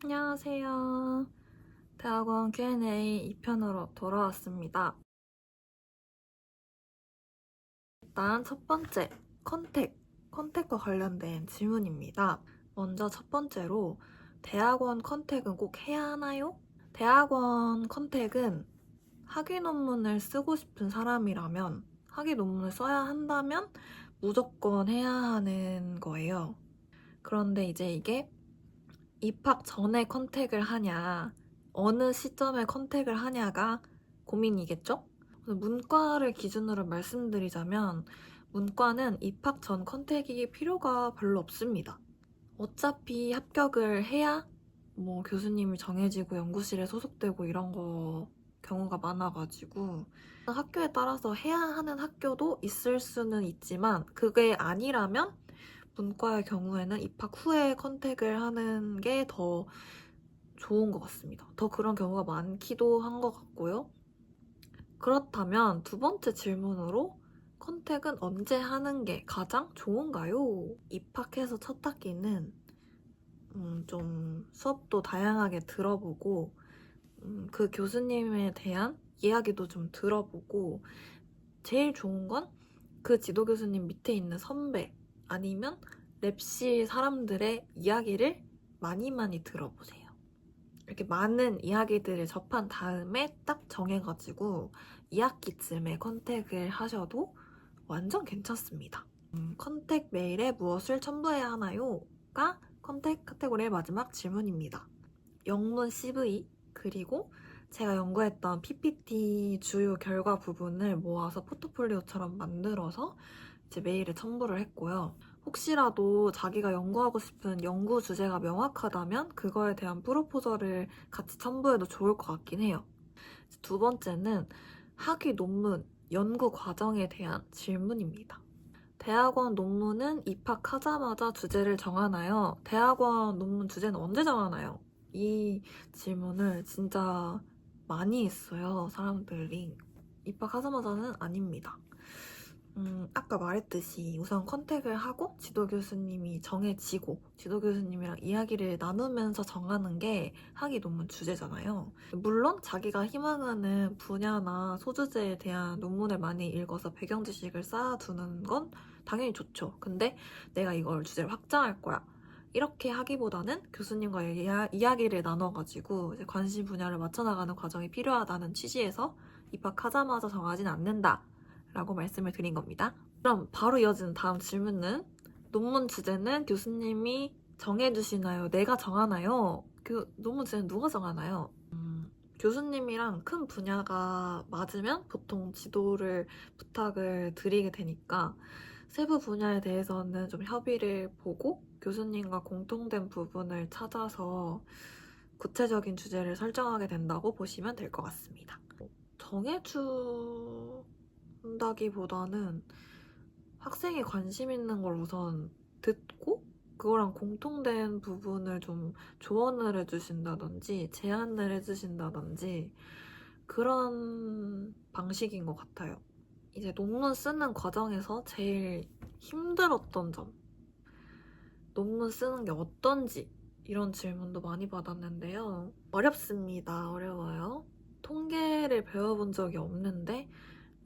안녕하세요. 대학원 Q&A 2편으로 돌아왔습니다. 일단 첫 번째, 컨택과 관련된 질문입니다. 먼저 첫 번째로 대학원 컨택은 꼭 해야 하나요? 대학원 컨택은 학위 논문을 쓰고 싶은 사람이라면 학위 논문을 써야 한다면 무조건 해야 하는 거예요. 그런데 이제 이게 입학 전에 컨택을 하냐, 어느 시점에 컨택을 하냐가 고민이겠죠? 문과를 기준으로 말씀드리자면 문과는 입학 전 컨택이 필요가 별로 없습니다. 어차피 합격을 해야 교수님이 정해지고 연구실에 소속되고 이런 경우가 많아가지고 학교에 따라서 해야 하는 학교도 있을 수는 있지만 그게 아니라면 문과의 경우에는 입학 후에 컨택을 하는 게 더 좋은 것 같습니다. 더 그런 경우가 많기도 한 것 같고요. 그렇다면 두 번째 질문으로 컨택은 언제 하는 게 가장 좋은가요? 입학해서 첫 학기는 좀 수업도 다양하게 들어보고 그 교수님에 대한 이야기도 좀 들어보고 제일 좋은 건 그 지도 교수님 밑에 있는 선배 아니면 랩실 사람들의 이야기를 많이 들어보세요. 이렇게 많은 이야기들을 접한 다음에 딱 정해가지고 2학기쯤에 컨택을 하셔도 완전 괜찮습니다. 컨택 메일에 무엇을 첨부해야 하나요? 가 컨택 카테고리의 마지막 질문입니다. 영문 CV 그리고 제가 연구했던 PPT 주요 결과 부분을 모아서 포트폴리오처럼 만들어서 제 메일에 첨부를 했고요. 혹시라도 자기가 연구하고 싶은 연구 주제가 명확하다면 그거에 대한 프로포저를 같이 첨부해도 좋을 것 같긴 해요. 두 번째는 학위 논문, 연구 과정에 대한 질문입니다. 대학원 논문은 입학하자마자 주제를 정하나요? 대학원 논문 주제는 언제 정하나요? 이 질문을 진짜 많이 했어요, 사람들이. 입학하자마자는 아닙니다. 아까 말했듯이 우선 컨택을 하고 지도 교수님이 정해지고 지도 교수님이랑 이야기를 나누면서 정하는 게 학위 논문 주제잖아요. 물론 자기가 희망하는 분야나 소주제에 대한 논문을 많이 읽어서 배경 지식을 쌓아두는 건 당연히 좋죠. 근데 내가 이걸 주제를 확장할 거야. 이렇게 하기보다는 교수님과 이야기를 나눠가지고 이제 관심 분야를 맞춰나가는 과정이 필요하다는 취지에서 입학하자마자 정하진 않는다 라고 말씀을 드린 겁니다. 그럼 바로 이어지는 다음 질문은 논문 주제는 교수님이 정해주시나요? 내가 정하나요? 논문 주제는 누가 정하나요? 교수님이랑 큰 분야가 맞으면 보통 지도를 부탁을 드리게 되니까 세부 분야에 대해서는 좀 협의를 보고 교수님과 공통된 부분을 찾아서 구체적인 주제를 설정하게 된다고 보시면 될 것 같습니다. 정해준다기보다는 학생이 관심 있는 걸 우선 듣고 그거랑 공통된 부분을 좀 조언을 해주신다든지 제안을 해주신다든지 그런 방식인 것 같아요. 이제 논문 쓰는 과정에서 제일 힘들었던 점, 논문 쓰는 게 어떤지 이런 질문도 많이 받았는데요. 어렵습니다. 어려워요. 통계를 배워본 적이 없는데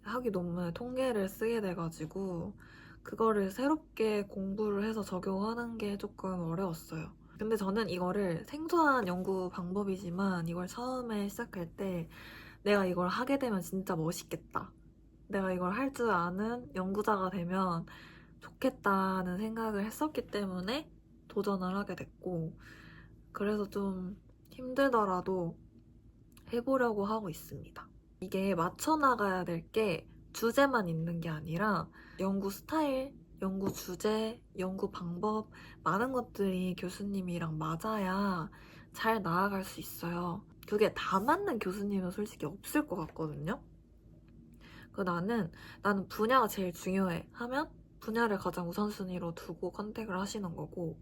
학위 논문에 통계를 쓰게 돼가지고 그거를 새롭게 공부를 해서 적용하는 게 조금 어려웠어요. 근데 저는 이거를 생소한 연구 방법이지만 이걸 처음에 시작할 때 내가 이걸 하게 되면 진짜 멋있겠다. 내가 이걸 할 줄 아는 연구자가 되면 좋겠다는 생각을 했었기 때문에 도전을 하게 됐고 그래서 좀 힘들더라도 해보려고 하고 있습니다. 이게 맞춰나가야 될 게 주제만 있는 게 아니라 연구 스타일, 연구 주제, 연구 방법 많은 것들이 교수님이랑 맞아야 잘 나아갈 수 있어요. 그게 다 맞는 교수님은 솔직히 없을 것 같거든요. 나는 분야가 제일 중요해 하면 분야를 가장 우선순위로 두고 컨택을 하시는 거고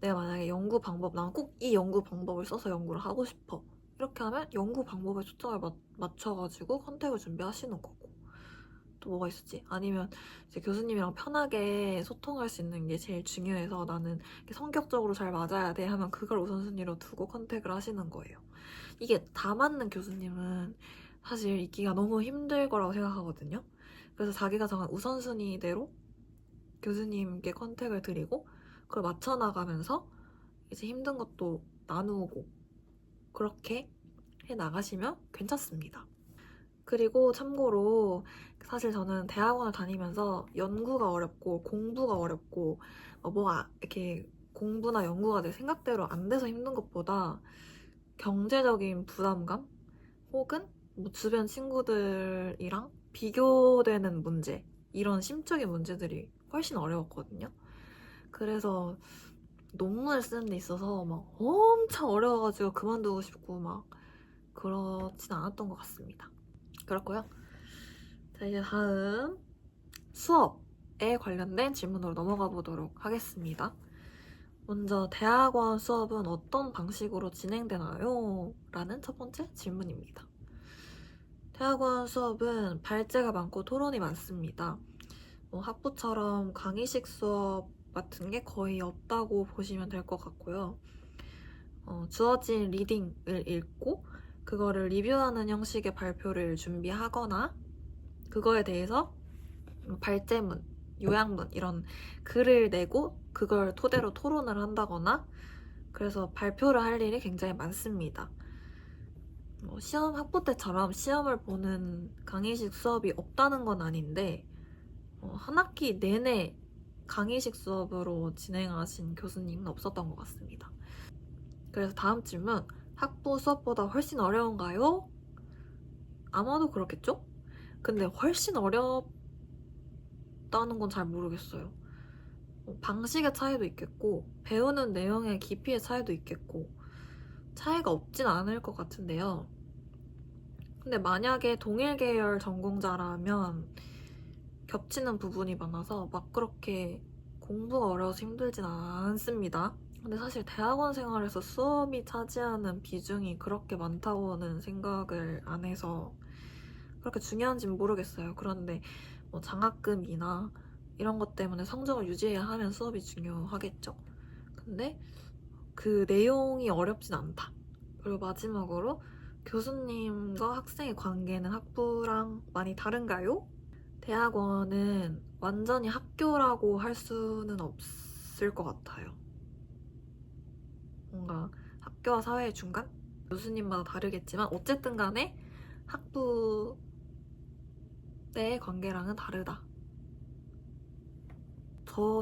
내가 만약에 연구 방법, 난 꼭 이 연구 방법을 써서 연구를 하고 싶어. 이렇게 하면 연구 방법에 초점을 맞춰가지고 컨택을 준비하시는 거고 또 뭐가 있었지? 아니면 이제 교수님이랑 편하게 소통할 수 있는 게 제일 중요해서 나는 성격적으로 잘 맞아야 돼 하면 그걸 우선순위로 두고 컨택을 하시는 거예요. 이게 다 맞는 교수님은 사실 있기가 너무 힘들 거라고 생각하거든요. 그래서 자기가 정한 우선순위대로 교수님께 컨택을 드리고 그걸 맞춰나가면서 이제 힘든 것도 나누고 그렇게 해 나가시면 괜찮습니다. 그리고 참고로 사실 저는 대학원을 다니면서 연구가 어렵고 공부가 어렵고 뭐가 이렇게 공부나 연구가 내 생각대로 안 돼서 힘든 것보다 경제적인 부담감 혹은 뭐 주변 친구들이랑 비교되는 문제 이런 심적인 문제들이 훨씬 어려웠거든요. 그래서 논문을 쓰는 데 있어서 막 엄청 어려워가지고 그만두고 싶고 막 그렇진 않았던 것 같습니다. 그렇고요. 자, 이제 다음 수업에 관련된 질문으로 넘어가 보도록 하겠습니다. 먼저 대학원 수업은 어떤 방식으로 진행되나요? 라는 첫 번째 질문입니다. 대학원 수업은 발제가 많고 토론이 많습니다. 학부처럼 강의식 수업 같은 게 거의 없다고 보시면 될 것 같고요. 주어진 리딩을 읽고 그거를 리뷰하는 형식의 발표를 준비하거나 그거에 대해서 발제문, 요약문 이런 글을 내고 그걸 토대로 토론을 한다거나 그래서 발표를 할 일이 굉장히 많습니다. 시험 학부 때처럼 시험을 보는 강의식 수업이 없다는 건 아닌데 한 학기 내내 강의식 수업으로 진행하신 교수님은 없었던 것 같습니다. 그래서 다음 질문, 학부 수업보다 훨씬 어려운가요? 아마도 그렇겠죠? 근데 훨씬 어렵다는 건 잘 모르겠어요. 방식의 차이도 있겠고 배우는 내용의 깊이의 차이도 있겠고 차이가 없진 않을 것 같은데요. 근데 만약에 동일 계열 전공자라면 겹치는 부분이 많아서 막 그렇게 공부가 어려워서 힘들진 않습니다. 근데 사실 대학원 생활에서 수업이 차지하는 비중이 그렇게 많다고는 생각을 안 해서 그렇게 중요한지는 모르겠어요. 그런데 뭐 장학금이나 이런 것 때문에 성적을 유지해야 하면 수업이 중요하겠죠. 근데 그 내용이 어렵진 않다. 그리고 마지막으로 교수님과 학생의 관계는 학부랑 많이 다른가요? 대학원은 완전히 학교라고 할 수는 없을 것 같아요. 뭔가 학교와 사회의 중간? 교수님마다 다르겠지만 어쨌든 간에 학부 때의 관계랑은 다르다.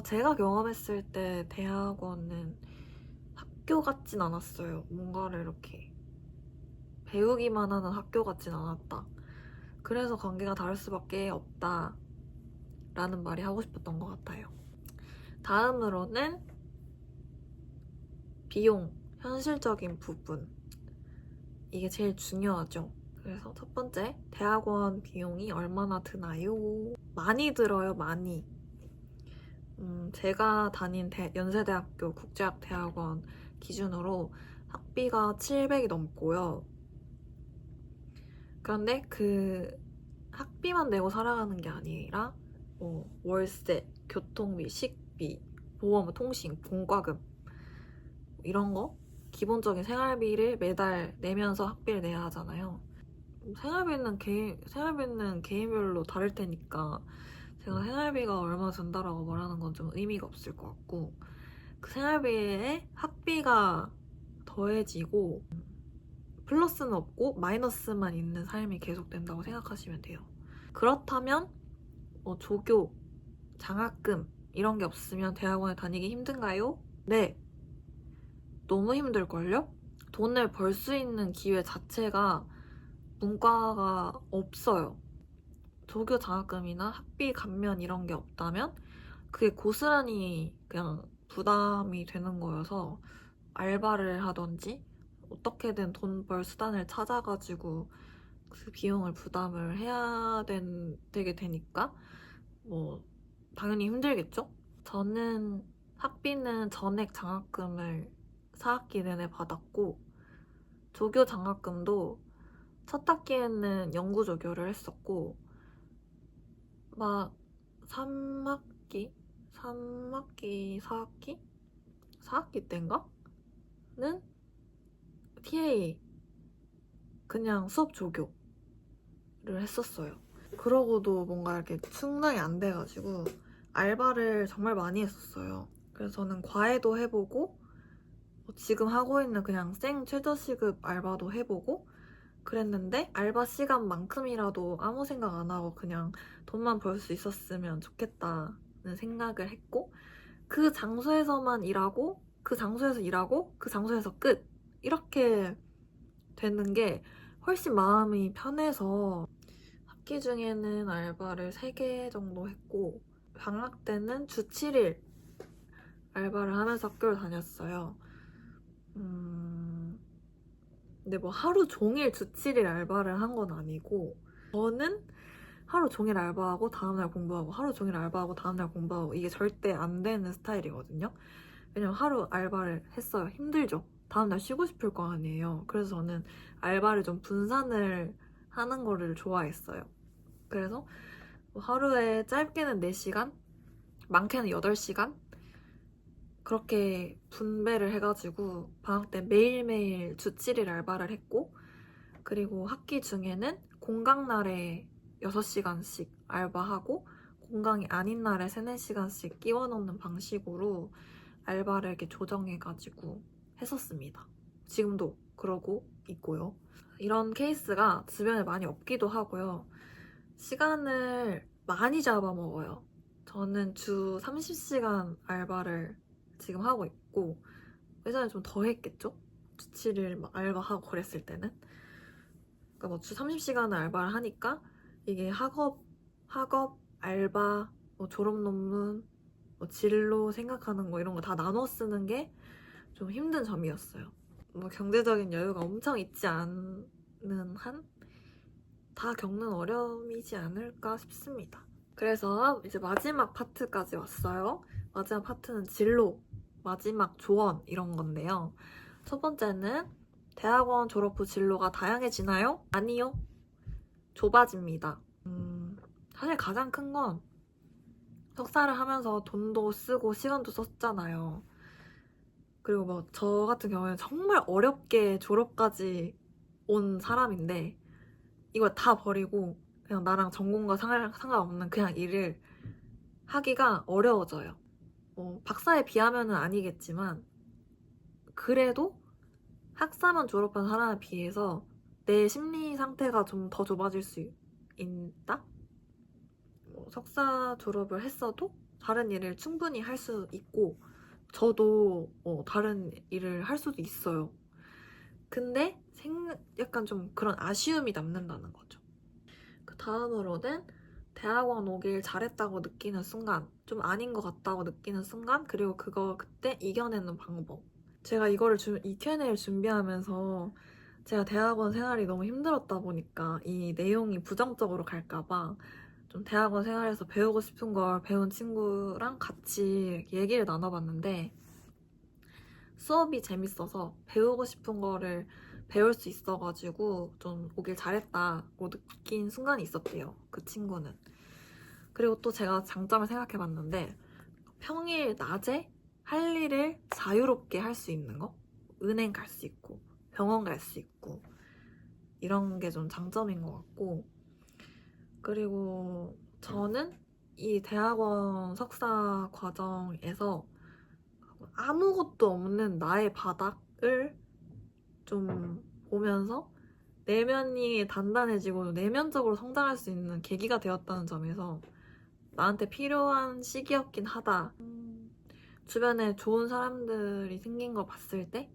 제가 경험했을 때 대학원은 학교 같진 않았어요. 뭔가를 이렇게 배우기만 하는 학교 같진 않았다. 그래서 관계가 다를 수밖에 없다. 라는 말이 하고 싶었던 것 같아요. 다음으로는 비용, 현실적인 부분. 이게 제일 중요하죠. 그래서 첫 번째, 대학원 비용이 얼마나 드나요? 많이 들어요, 많이. 제가 다닌 연세대학교 국제학대학원 기준으로 학비가 700이 넘고요. 그런데 그 학비만 내고 살아가는 게 아니라 월세, 교통비, 식비, 보험, 통신, 공과금 이런 거 기본적인 생활비를 매달 내면서 학비를 내야 하잖아요. 생활비는 개인별로 다를 테니까 제가 생활비가 얼마 든다라고 말하는 건 좀 의미가 없을 것 같고 그 생활비에 학비가 더해지고 플러스는 없고 마이너스만 있는 삶이 계속된다고 생각하시면 돼요. 그렇다면 조교, 장학금 이런 게 없으면 대학원에 다니기 힘든가요? 네, 너무 힘들걸요? 돈을 벌 수 있는 기회 자체가 문과가 없어요. 조교 장학금이나 학비 감면 이런 게 없다면 그게 고스란히 그냥 부담이 되는 거여서 알바를 하던지 어떻게든 돈 벌 수단을 찾아가지고 그 비용을 부담을 되게 되니까 당연히 힘들겠죠? 저는 학비는 전액 장학금을 4학기 내내 받았고 조교 장학금도 첫 학기에는 연구 조교를 했었고 막 3학기? 3학기, 4학기? 4학기 때인가? 는 TA 그냥 수업 조교를 했었어요. 그러고도 뭔가 이렇게 충당이 안 돼가지고 알바를 정말 많이 했었어요. 그래서 저는 과외도 해보고 지금 하고 있는 그냥 생 최저시급 알바도 해보고 그랬는데 알바 시간만큼이라도 아무 생각 안 하고 그냥 돈만 벌 수 있었으면 좋겠다는 생각을 했고 그 장소에서만 일하고 그 장소에서 일하고 그 장소에서 끝 이렇게 되는 게 훨씬 마음이 편해서 학기 중에는 알바를 3개 정도 했고 방학 때는 주 7일 알바를 하면서 학교를 다녔어요. 근데 뭐 하루 종일 주 7일 알바를 한 건 아니고 저는 하루 종일 알바하고 다음날 공부하고 하루 종일 알바하고 다음날 공부하고 이게 절대 안 되는 스타일이거든요. 왜냐면 하루 알바를 했어요. 힘들죠. 다음날 쉬고 싶을 거 아니에요. 그래서 저는 알바를 좀 분산을 하는 거를 좋아했어요. 그래서 뭐 하루에 짧게는 4시간, 많게는 8시간 그렇게 분배를 해가지고 방학 때 매일매일 주 7일 알바를 했고 그리고 학기 중에는 공강날에 6시간씩 알바하고 공강이 아닌 날에 3, 4시간씩 끼워 넣는 방식으로 알바를 이렇게 조정해가지고 했었습니다. 지금도 그러고 있고요. 이런 케이스가 주변에 많이 없기도 하고요. 시간을 많이 잡아먹어요. 저는 주 30시간 알바를 지금 하고 있고 예전에 좀 더 했겠죠? 주 7일 막 알바하고 그랬을 때는 그러니까 뭐 주 30시간을 알바를 하니까 이게 학업, 알바, 뭐 졸업 논문, 뭐 진로 생각하는 거 이런 거 다 나눠 쓰는 게 좀 힘든 점이었어요. 뭐 경제적인 여유가 엄청 있지 않은 한 다 겪는 어려움이지 않을까 싶습니다. 그래서 이제 마지막 파트까지 왔어요. 마지막 파트는 진로, 마지막 조언 이런 건데요. 첫 번째는 대학원 졸업 후 진로가 다양해지나요? 아니요. 좁아집니다. 사실 가장 큰 건 석사를 하면서 돈도 쓰고 시간도 썼잖아요. 그리고 뭐 저 같은 경우에는 정말 어렵게 졸업까지 온 사람인데 이걸 다 버리고 그냥 나랑 전공과 상관없는 그냥 일을 하기가 어려워져요. 뭐 박사에 비하면은 아니겠지만 그래도 학사만 졸업한 사람에 비해서 내 심리 상태가 좀 더 좁아질 수 있다? 뭐 석사 졸업을 했어도 다른 일을 충분히 할 수 있고 저도 다른 일을 할 수도 있어요. 근데 약간 좀 그런 아쉬움이 남는다는 거죠. 그 다음으로는 대학원 오길 잘했다고 느끼는 순간, 좀 아닌 것 같다고 느끼는 순간, 그리고 그거 그때 이겨내는 방법. 제가 이 Q&A를 준비하면서 제가 대학원 생활이 너무 힘들었다 보니까 이 내용이 부정적으로 갈까봐 좀 대학원 생활에서 배우고 싶은 걸 배운 친구랑 같이 얘기를 나눠봤는데 수업이 재밌어서 배우고 싶은 거를 배울 수 있어가지고 좀 오길 잘했다고 느낀 순간이 있었대요. 그 친구는. 그리고 또 제가 장점을 생각해봤는데 평일 낮에 할 일을 자유롭게 할 수 있는 거? 은행 갈 수 있고 병원 갈 수 있고 이런 게 좀 장점인 것 같고 그리고 저는 이 대학원 석사 과정에서 아무것도 없는 나의 바닥을 좀 보면서 내면이 단단해지고 내면적으로 성장할 수 있는 계기가 되었다는 점에서 나한테 필요한 시기였긴 하다. 주변에 좋은 사람들이 생긴 걸 봤을 때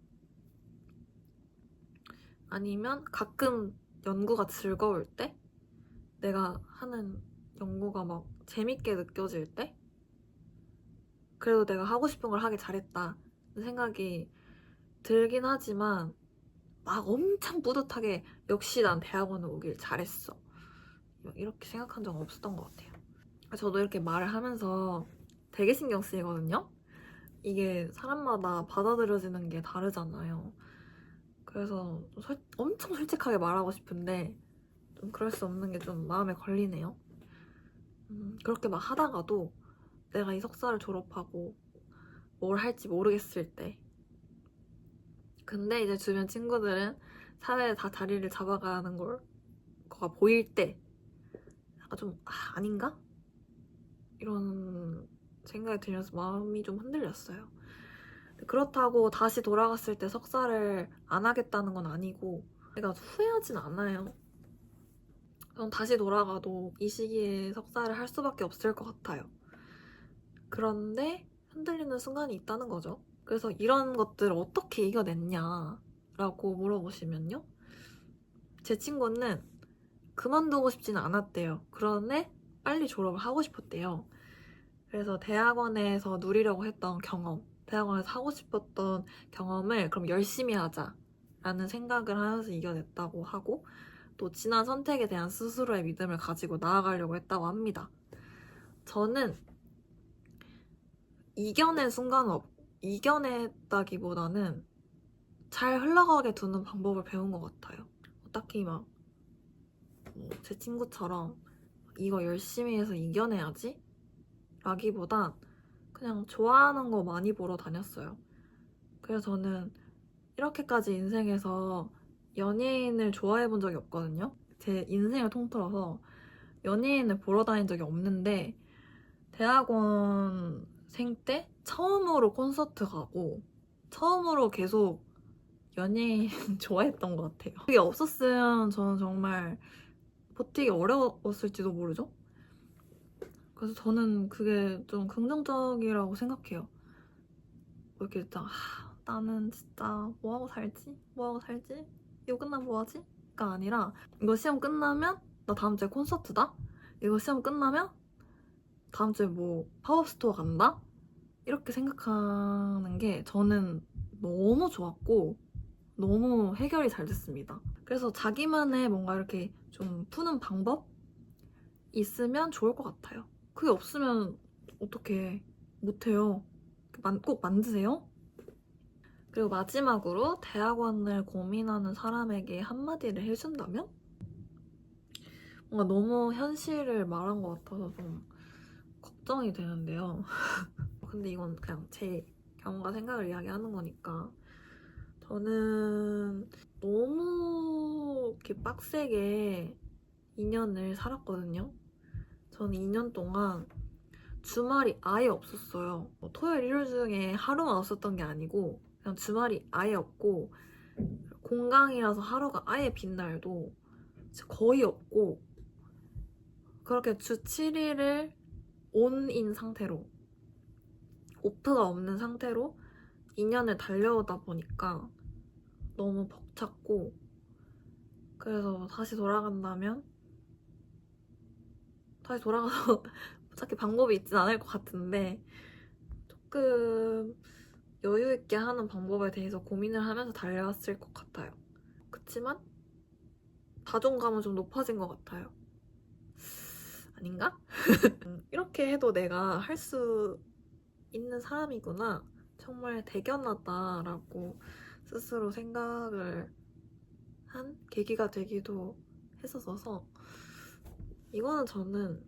아니면 가끔 연구가 즐거울 때 내가 하는 연구가 막 재밌게 느껴질 때 그래도 내가 하고 싶은 걸 하길 잘했다 생각이 들긴 하지만 막 엄청 뿌듯하게 역시 난 대학원을 오길 잘했어 이렇게 생각한 적은 없었던 것 같아요. 저도 이렇게 말을 하면서 되게 신경 쓰이거든요. 이게 사람마다 받아들여지는 게 다르잖아요. 그래서 엄청 솔직하게 말하고 싶은데 좀 그럴 수 없는 게 좀 마음에 걸리네요. 그렇게 막 하다가도 내가 이 석사를 졸업하고 뭘 할지 모르겠을 때, 근데 이제 주변 친구들은 사회에 다 자리를 잡아가는 거가 보일 때 약간 좀 아닌가? 이런 생각이 들면서 마음이 좀 흔들렸어요. 그렇다고 다시 돌아갔을 때 석사를 안 하겠다는 건 아니고 내가 후회하진 않아요. 전 다시 돌아가도 이 시기에 석사를 할 수밖에 없을 것 같아요. 그런데 흔들리는 순간이 있다는 거죠. 그래서 이런 것들을 어떻게 이겨냈냐라고 물어보시면요. 제 친구는 그만두고 싶지는 않았대요. 그런데 빨리 졸업을 하고 싶었대요. 그래서 대학원에서 누리려고 했던 경험, 대학원에서 하고 싶었던 경험을 그럼 열심히 하자라는 생각을 하면서 이겨냈다고 하고, 또 지난 선택에 대한 스스로의 믿음을 가지고 나아가려고 했다고 합니다. 저는 이겨냈다기보다는 잘 흘러가게 두는 방법을 배운 것 같아요. 딱히 막 제 친구처럼 이거 열심히 해서 이겨내야지 라기보단 그냥 좋아하는 거 많이 보러 다녔어요. 그래서 저는 이렇게까지 인생에서 연예인을 좋아해 본 적이 없거든요. 제 인생을 통틀어서 연예인을 보러 다닌 적이 없는데 대학원생 때 처음으로 콘서트 가고 처음으로 계속 연예인 좋아했던 것 같아요. 그게 없었으면 저는 정말 버티기 어려웠을지도 모르죠. 그래서 저는 그게 좀 긍정적이라고 생각해요. 뭐 이렇게 진짜 나는 진짜 뭐하고 살지? 뭐하고 살지? 이거 끝나면 뭐하지? 가 아니라 이거 시험 끝나면 나 다음 주에 콘서트다? 이거 시험 끝나면 다음 주에 뭐 팝업스토어 간다? 이렇게 생각하는 게 저는 너무 좋았고 너무 해결이 잘 됐습니다. 그래서 자기만의 뭔가 이렇게 좀 푸는 방법 있으면 좋을 것 같아요. 그게 없으면 어떻게 못해요. 꼭 만드세요. 그리고 마지막으로 대학원을 고민하는 사람에게 한마디를 해준다면? 뭔가 너무 현실을 말한 것 같아서 좀 걱정이 되는데요. 근데 이건 그냥 제 경험과 생각을 이야기하는 거니까 저는 너무 이렇게 빡세게 2년을 살았거든요. 저는 2년 동안 주말이 아예 없었어요. 토요일, 일요일 중에 하루만 없었던 게 아니고 그냥 주말이 아예 없고 공강이라서 하루가 아예 빈 날도 거의 없고 그렇게 주 7일을 온인 상태로 오프가 없는 상태로 2년을 달려오다 보니까 너무 벅찼고 그래서 다시 돌아간다면 다시 돌아가서 딱히 방법이 있진 않을 것 같은데 조금 여유 있게 하는 방법에 대해서 고민을 하면서 달려왔을 것 같아요. 그치만 자존감은 좀 높아진 것 같아요. 아닌가? 이렇게 해도 내가 할 수 있는 사람이구나. 정말 대견하다라고 스스로 생각을 한 계기가 되기도 했었어서 이거는 저는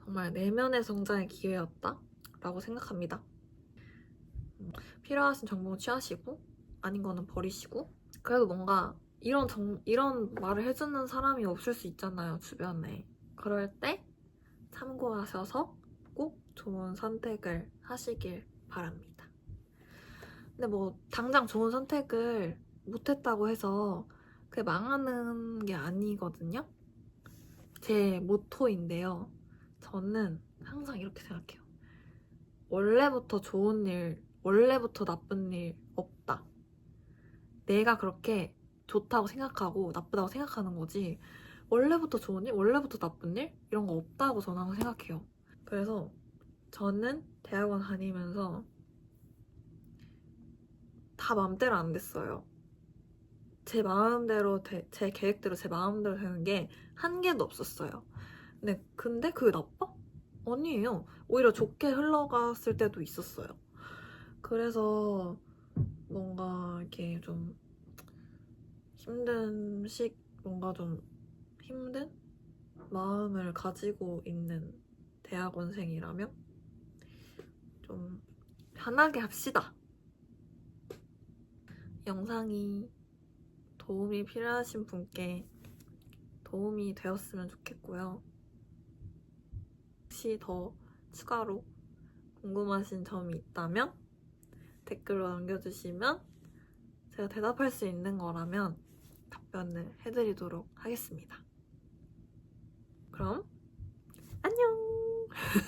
정말 내면의 성장의 기회였다라고 생각합니다. 필요하신 정보는 취하시고 아닌 거는 버리시고 그래도 뭔가 이런 말을 해주는 사람이 없을 수 있잖아요, 주변에. 그럴 때 참고하셔서 꼭 좋은 선택을 하시길 바랍니다. 근데 뭐 당장 좋은 선택을 못했다고 해서 그게 망하는 게 아니거든요. 제 모토인데요. 저는 항상 이렇게 생각해요. 원래부터 좋은 일, 원래부터 나쁜 일 없다. 내가 그렇게 좋다고 생각하고 나쁘다고 생각하는 거지 원래부터 좋은 일, 원래부터 나쁜 일 이런 거 없다고 저는 항상 생각해요. 그래서 저는 대학원 다니면서 다 마음대로 안 됐어요. 제 마음대로 제 계획대로 제 마음대로 되는 게 한 개도 없었어요. 근데 그게 나빠? 아니에요. 오히려 좋게 흘러갔을 때도 있었어요. 그래서 뭔가 이렇게 좀 뭔가 좀 힘든 마음을 가지고 있는 대학원생이라면 좀 편하게 합시다. 영상이 도움이 필요하신 분께 도움이 되었으면 좋겠고요. 혹시 더 추가로 궁금하신 점이 있다면 댓글로 남겨주시면 제가 대답할 수 있는 거라면 답변을 해드리도록 하겠습니다. 그럼 안녕!